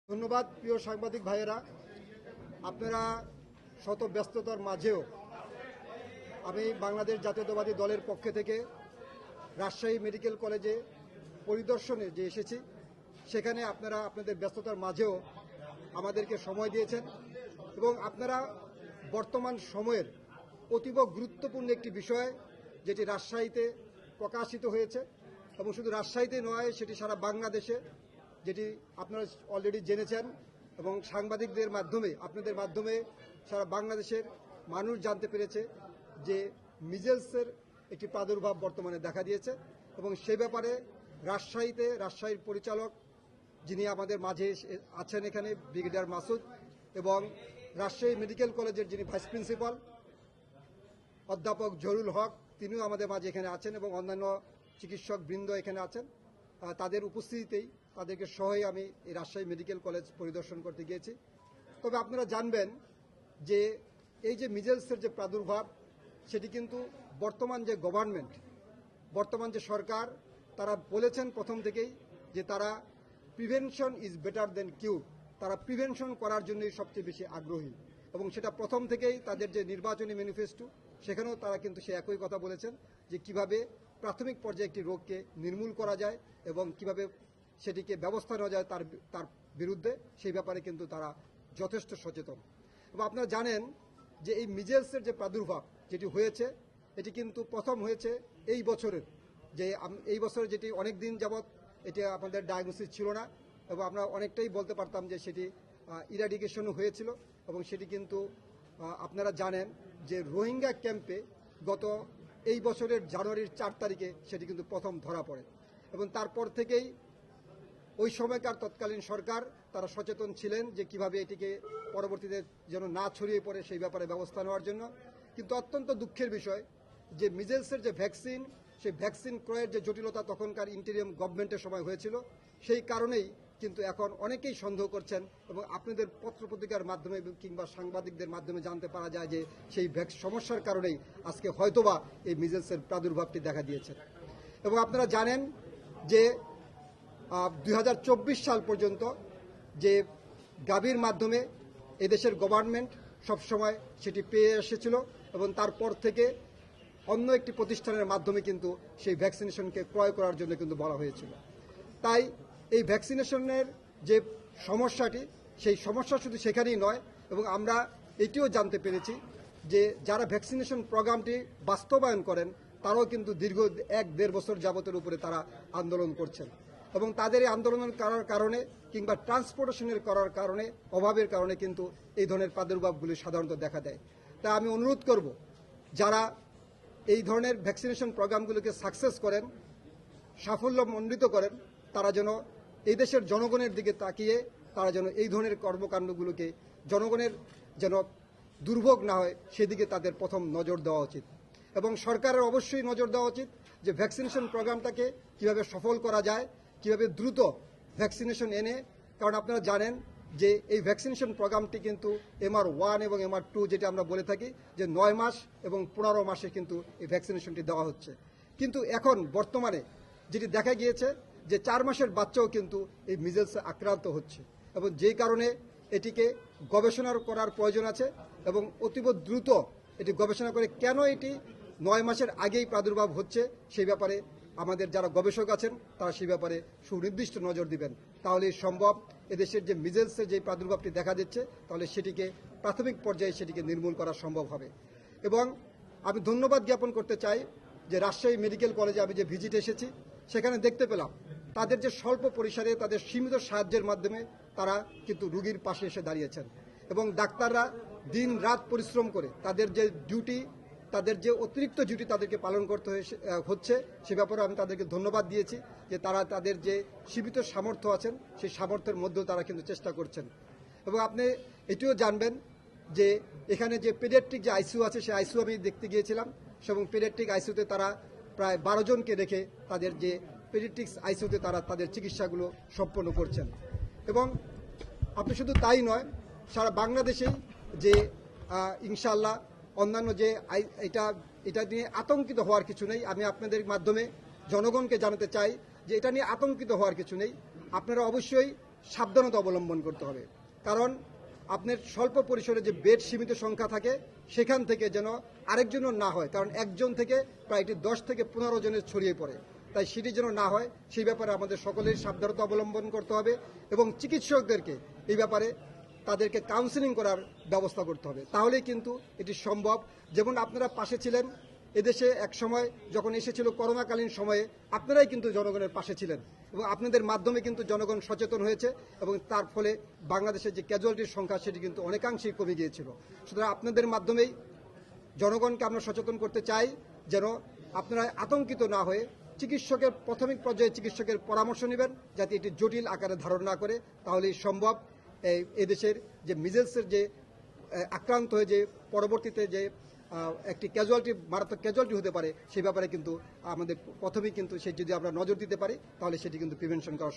ধন্যবাদ প্রিয় সাংবাদিক ভাইয়েরা, আপনারা শত ব্যস্ততার মাঝেও আমি বাংলাদেশ জাতীয়তাবাদী দলের পক্ষ থেকে রাজশাহী মেডিকেল কলেজে পরিদর্শনে যে এসেছি, সেখানে আপনারা আপনাদের ব্যস্ততার মাঝেও আমাদেরকে সময় দিয়েছেন এবং আপনারা বর্তমান সময়ের অতীব গুরুত্বপূর্ণ একটি বিষয় যেটি রাজশাহীতে প্রকাশিত হয়েছে এবং শুধু রাজশাহীতে নয়, সেটি সারা বাংলাদেশে, যেটি আপনারা অলরেডি জেনেছেন এবং সাংবাদিকদের মাধ্যমে আপনাদের মাধ্যমে সারা বাংলাদেশের মানুষ জানতে পেরেছে যে মিজেলসের একটি প্রাদুর্ভাব বর্তমানে দেখা দিয়েছে এবং সেই ব্যাপারে রাজশাহীর পরিচালক যিনি আমাদের মাঝে আছেন এখানে, ব্রিগেডিয়ার মাসুদ, এবং রাজশাহী মেডিকেল কলেজের যিনি ভাইস প্রিন্সিপাল অধ্যাপক জহুরুল হক, তিনিও আমাদের মাঝে এখানে আছেন এবং অন্যান্য চিকিৎসক বৃন্দ এখানে আছেন। তাদের উপস্থিতিতেই তাদেরকে সহই আমি এই রাজশাহী মেডিকেল কলেজ পরিদর্শন করতে গিয়েছি। তবে আপনারা জানবেন যে এই যে মিজেলসের যে প্রাদুর্ভাব, সেটি কিন্তু বর্তমান যে গভর্নমেন্ট, বর্তমান যে সরকার, তারা বলেছেন প্রথম থেকেই যে তারা প্রিভেনশন ইজ বেটার দেন কিউর, তারা প্রিভেনশন করার জন্যই সবচেয়ে বেশি আগ্রহী এবং সেটা প্রথম থেকেই তাদের যে নির্বাচনী ম্যানিফেস্টো, সেখানেও তারা কিন্তু সে একই কথা বলেছেন যে কিভাবে প্রাথমিক পর্যায়ে একটি রোগকে নির্মূল করা যায় এবং কিভাবে সেটিকে ব্যবস্থা নেওয়া যায় তার বিরুদ্ধে, সেই ব্যাপারে কিন্তু তারা যথেষ্ট সচেতন। এবং আপনারা জানেন যে এই মিজেলসের যে প্রাদুর্ভাব যেটি হয়েছে, এটি কিন্তু প্রথম হয়েছে এই বছরের, এই বছরের যেটি অনেক দিন যাবৎ এটি আমাদের ডায়াগনোসিস ছিল না এবং আমরা অনেকটাই বলতে পারতাম যে সেটি ইরাডিকেশনও হয়েছিল এবং সেটি কিন্তু আপনারা জানেন যে রোহিঙ্গা ক্যাম্পে গত এই বছরের জানুয়ারির 4 তারিখে সেটি কিন্তু প্রথম ধরা পড়ে এবং তারপর থেকেই ওই সময়কার তৎকালীন সরকার তারা সচেতন ছিলেন যে কিভাবে এটিকে পরবর্তীতে যেন না ছড়িয়ে পড়ে সেই ব্যাপারে ব্যবস্থা নেওয়ার জন্য। কিন্তু অত্যন্ত দুঃখের বিষয় যে মিজেলসের যে ভ্যাকসিন, সেই ভ্যাকসিন ক্রয়ের যে জটিলতা তখনকার ইন্টেরিয়াম গভর্নমেন্টের সময় হয়েছিল, সেই কারণেই কিন্তু এখন অনেকেই সন্দেহ করছেন এবং আপনাদের পত্রপত্রিকার মাধ্যমে কিংবা সাংবাদিকদের মাধ্যমে জানতে পারা যায় যে সেই সমস্যার কারণেই আজকে হয়তোবা এই মিজেলসের প্রাদুর্ভাবটি দেখা দিয়েছে। এবং আপনারা জানেন যে 2024 সাল পর্যন্ত যে গাভীর মাধ্যমে এদেশের গভর্নমেন্ট সবসময় সেটি পেয়ে এসেছিল এবং তারপর থেকে অন্য একটি প্রতিষ্ঠানের মাধ্যমে কিন্তু সেই ভ্যাকসিনেশনকে ক্রয় করার জন্য কিন্তু বলা হয়েছিল। তাই এই ভ্যাকসিনেশনের যে সমস্যাটি, সেই সমস্যা শুধু সেখানেই নয়, এবং আমরা এটিও জানতে পেরেছি যে যারা ভ্যাকসিনেশন প্রোগ্রামটি বাস্তবায়ন করেন তারাও কিন্তু দীর্ঘ 1-1.5 বছর যাবতের উপরে তারা আন্দোলন করছেন এবং তাদের এই আন্দোলন করার কারণে কিংবা ট্রান্সপোর্টেশনের করার কারণে, অভাবের কারণে কিন্তু এই ধরনের প্রাদুর্ভাবগুলি সাধারণত দেখা দেয়। তাই আমি অনুরোধ করব যারা এই ধরনের ভ্যাকসিনেশন প্রোগ্রামগুলোকে সাকসেস করেন, সাফল্যমণ্ডিত করেন, তারা যেন এই দেশের জনগণের দিকে তাকিয়ে তারা যেন এই ধরনের কর্মকাণ্ডগুলোকে জনগণের যেন দুর্ভোগ না হয় সেদিকে তাদের প্রথম নজর দেওয়া উচিত এবং সরকারের অবশ্যই নজর দেওয়া উচিত যে ভ্যাকসিনেশন প্রোগ্রামটাকে কিভাবে সফল করা যায়, কিভাবে দ্রুত ভ্যাকসিনেশন এনে, কারণ আপনারা জানেন যে এই ভ্যাকসিনেশন প্রোগ্রামটি কিন্তু MR1 এবং MR2 যেটা আমরা বলে থাকি যে 9 মাস এবং 15 মাসে কিন্তু এই ভ্যাকসিনেশনটি দেওয়া হচ্ছে। কিন্তু এখন বর্তমানে যেটি দেখা গিয়েছে যে 4 মাসের বাচ্চাও কিন্তু এই মিজেলসে আক্রান্ত হচ্ছে এবং যেই কারণে এটিকে গবেষণা করার প্রয়োজন আছে এবং অতীব দ্রুত এটি গবেষণা করে কেন এটি 9 মাসের আগেই প্রাদুর্ভাব হচ্ছে সেই ব্যাপারে আমাদের যারা গবেষক আছেন তারা সেই ব্যাপারে সুনির্দিষ্ট নজর দিবেন। তাহলে সম্ভব এদেশের যে মিজেলসের যে প্রাদুর্ভাবটি দেখা দিচ্ছে, তাহলে সেটিকে প্রাথমিক পর্যায়ে সেটিকে নির্মূল করা সম্ভব হবে। এবং আমি ধন্যবাদ জ্ঞাপন করতে চাই যে রাজশাহী মেডিকেল কলেজে আমি যে ভিজিট এসেছি, সেখানে দেখতে পেলাম তাদের যে স্বল্প পরিসরে তাদের সীমিত সাহায্যের মাধ্যমে তারা কিন্তু রুগীর পাশে এসে দাঁড়িয়েছেন এবং ডাক্তাররা দিন রাত পরিশ্রম করে তাদের যে ডিউটি, তাদের যে অতিরিক্ত ডিউটি তাদেরকে পালন করতে হচ্ছে, সে ব্যাপারে আমি তাদেরকে ধন্যবাদ দিয়েছি যে তারা তাদের যে সীমিত সামর্থ্য আছেন সেই সামর্থ্যের মধ্যেও তারা কিন্তু চেষ্টা করছেন। এবং আপনি এটিও জানবেন যে এখানে যে পেডিয়াট্রিক যে আইসিইউ আছে, সেই আইসিইউ আমি দেখতে গিয়েছিলাম এবং পেডিয়াট্রিক আইসিইউতে তারা প্রায় 12 জনকে রেখে তাদের যে পেডিয়াট্রিক্স আইসিইউতে তারা তাদের চিকিৎসাগুলো সম্পন্ন করছেন। এবং আপনি শুধু তাই নয়, সারা বাংলাদেশেই যে ইনশাআল্লাহ অন্যান্য যে এটা নিয়ে আতঙ্কিত হওয়ার কিছু নেই। আমি আপনাদের মাধ্যমে জনগণকে জানাতে চাই যে এটা নিয়ে আতঙ্কিত হওয়ার কিছু নেই। আপনারা অবশ্যই সাবধানতা অবলম্বন করতে হবে। কারণ আপনার স্বল্প পরিসরে যে বেড সীমিত সংখ্যা থাকে সেখান থেকে যেন আরেকজনও না হয়, কারণ একজন থেকে প্রায় এটি 10 থেকে 15 জনের ছড়িয়ে পড়ে। তাই সেটি যেন না হয় সেই ব্যাপারে আমাদের সকলের সাবধানতা অবলম্বন করতে হবে এবং চিকিৎসকদেরকে এই ব্যাপারে তাদেরকে কাউন্সেলিং করার ব্যবস্থা করতে হবে। তাহলেই কিন্তু এটি সম্ভব। যেমন আপনারা পাশে ছিলেন এদেশে এক সময় যখন এসেছিল করোনাকালীন সময়ে, আপনারাই কিন্তু জনগণের পাশে ছিলেন এবং আপনাদের মাধ্যমে কিন্তু জনগণ সচেতন হয়েছে এবং তার ফলে বাংলাদেশের যে ক্যাজুয়ালিটির সংখ্যা সেটি কিন্তু অনেকাংশেই কমে গিয়েছিল। সুতরাং আপনাদের মাধ্যমেই জনগণকে আমরা সচেতন করতে চাই যেন আপনারা আতঙ্কিত না হয়ে চিকিৎসকের প্রাথমিক পর্যায়ে চিকিৎসকের পরামর্শ নেবেন, যাতে এটি জটিল আকারে ধারণ না করে। তাহলেই সম্ভব এদেশের যে মিজেলসের যে আক্রান্ত হয়ে যে পরবর্তীতে যে একটি ক্যাজুয়ালিটি মারাত্মক ক্যাজুয়ালিটি হতে পারে সেই ব্যাপারে কিন্তু আমাদের প্রথমেই কিন্তু সেই যদি আমরা নজর দিতে পারি তাহলে সেটি কিন্তু প্রিভেনশন করা